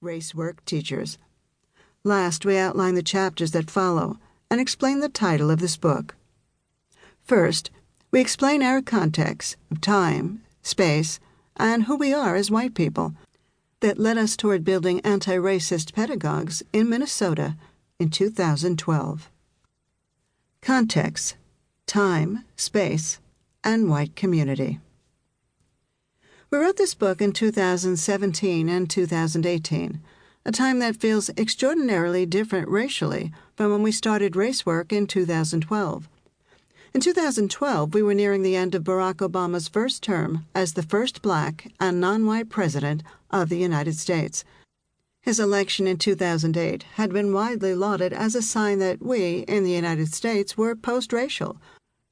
RaceWork teachers. Last, we outline the chapters that follow and explain the title of this book. First, we explain our context of time, space, and who we are as white people that led us toward building anti-racist pedagogues in Minnesota in 2012. Context, time, space, and white community. We wrote this book in 2017 and 2018, a time that feels extraordinarily different racially from when we started RaceWork in 2012. In 2012, we were nearing the end of Barack Obama's first term as the first black and non-white president of the United States. His election in 2008 had been widely lauded as a sign that we, in the United States, were post-racial,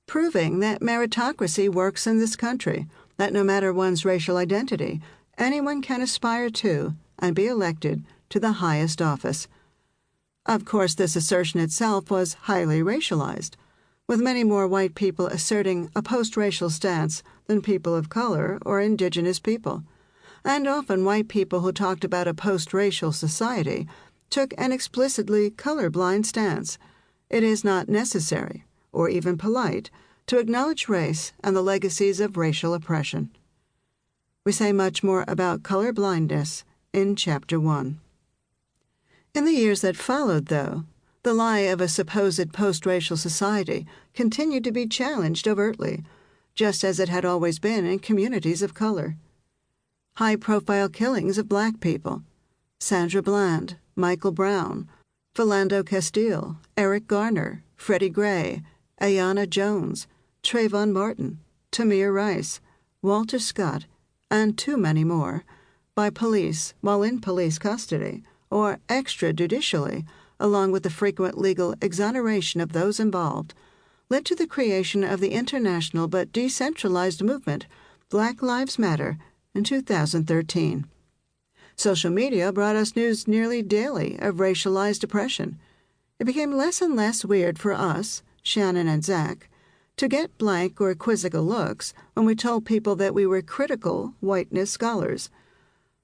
proving that meritocracy works in this country, that no matter one's racial identity, anyone can aspire to and be elected to the highest office. Of course, this assertion itself was highly racialized, with many more white people asserting a post-racial stance than people of color or indigenous people. And often white people who talked about a post-racial society took an explicitly colorblind stance. It is not necessary, or even polite, to acknowledge race and the legacies of racial oppression. We say much more about colorblindness in Chapter 1. In the years that followed, though, the lie of a supposed post-racial society continued to be challenged overtly, just as it had always been in communities of color. High-profile killings of black people, Sandra Bland, Michael Brown, Philando Castile, Eric Garner, Freddie Gray, Ayanna Jones, Trayvon Martin, Tamir Rice, Walter Scott, and too many more, by police while in police custody, or extrajudicially, along with the frequent legal exoneration of those involved, led to the creation of the international but decentralized movement Black Lives Matter in 2013. Social media brought us news nearly daily of racialized oppression. It became less and less weird for us, Shannon and Zach, to get blank or quizzical looks when we told people that we were critical whiteness scholars.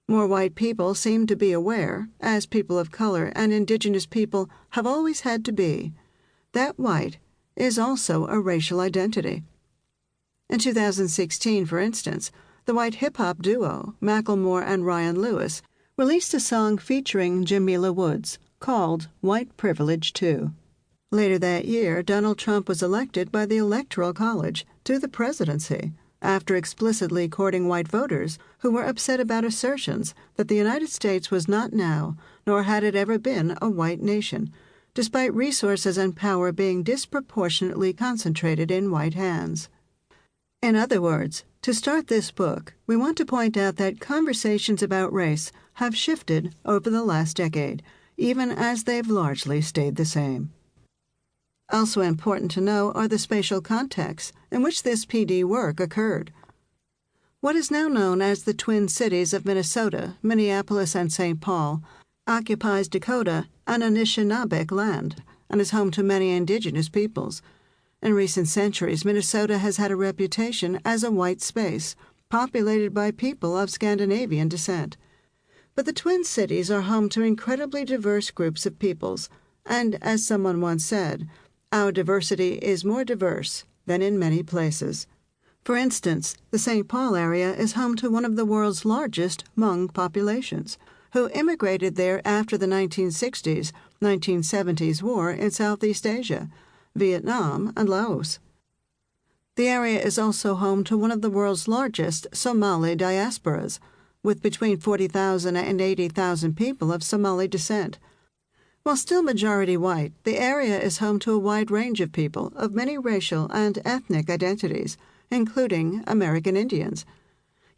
More white people seemed to be aware, as people of color and indigenous people have always had to be, that white is also a racial identity. In 2016, for instance, the white hip-hop duo Macklemore and Ryan Lewis released a song featuring Jamila Woods called White Privilege 2. Later that year, Donald Trump was elected by the Electoral College to the presidency after explicitly courting white voters who were upset about assertions that the United States was not now, nor had it ever been, a white nation, despite resources and power being disproportionately concentrated in white hands. In other words, to start this book, we want to point out that conversations about race have shifted over the last decade, even as they've largely stayed the same. Also important to know are the spatial contexts in which this PD work occurred. What is now known as the Twin Cities of Minnesota, Minneapolis, and St. Paul occupies Dakota and Anishinaabe land and is home to many indigenous peoples. In recent centuries, Minnesota has had a reputation as a white space, populated by people of Scandinavian descent. But the Twin Cities are home to incredibly diverse groups of peoples, and as someone once said, our diversity is more diverse than in many places. For instance, the St. Paul area is home to one of the world's largest Hmong populations, who immigrated there after the 1960s, 1970s war in Southeast Asia, Vietnam, and Laos. The area is also home to one of the world's largest Somali diasporas, with between 40,000 and 80,000 people of Somali descent. While still majority white, the area is home to a wide range of people of many racial and ethnic identities, including American Indians.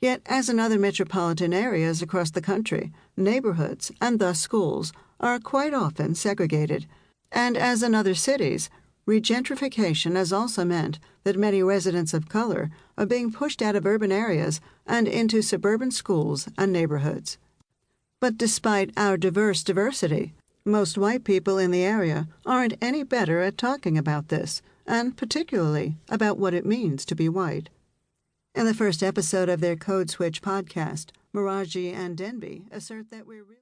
Yet, as in other metropolitan areas across the country, neighborhoods, and thus schools, are quite often segregated. And as in other cities, regentrification has also meant that many residents of color are being pushed out of urban areas and into suburban schools and neighborhoods. But despite our diversity, most white people in the area aren't any better at talking about this, and particularly about what it means to be white. In the first episode of their Code Switch podcast, Miraji and Denby assert that we're really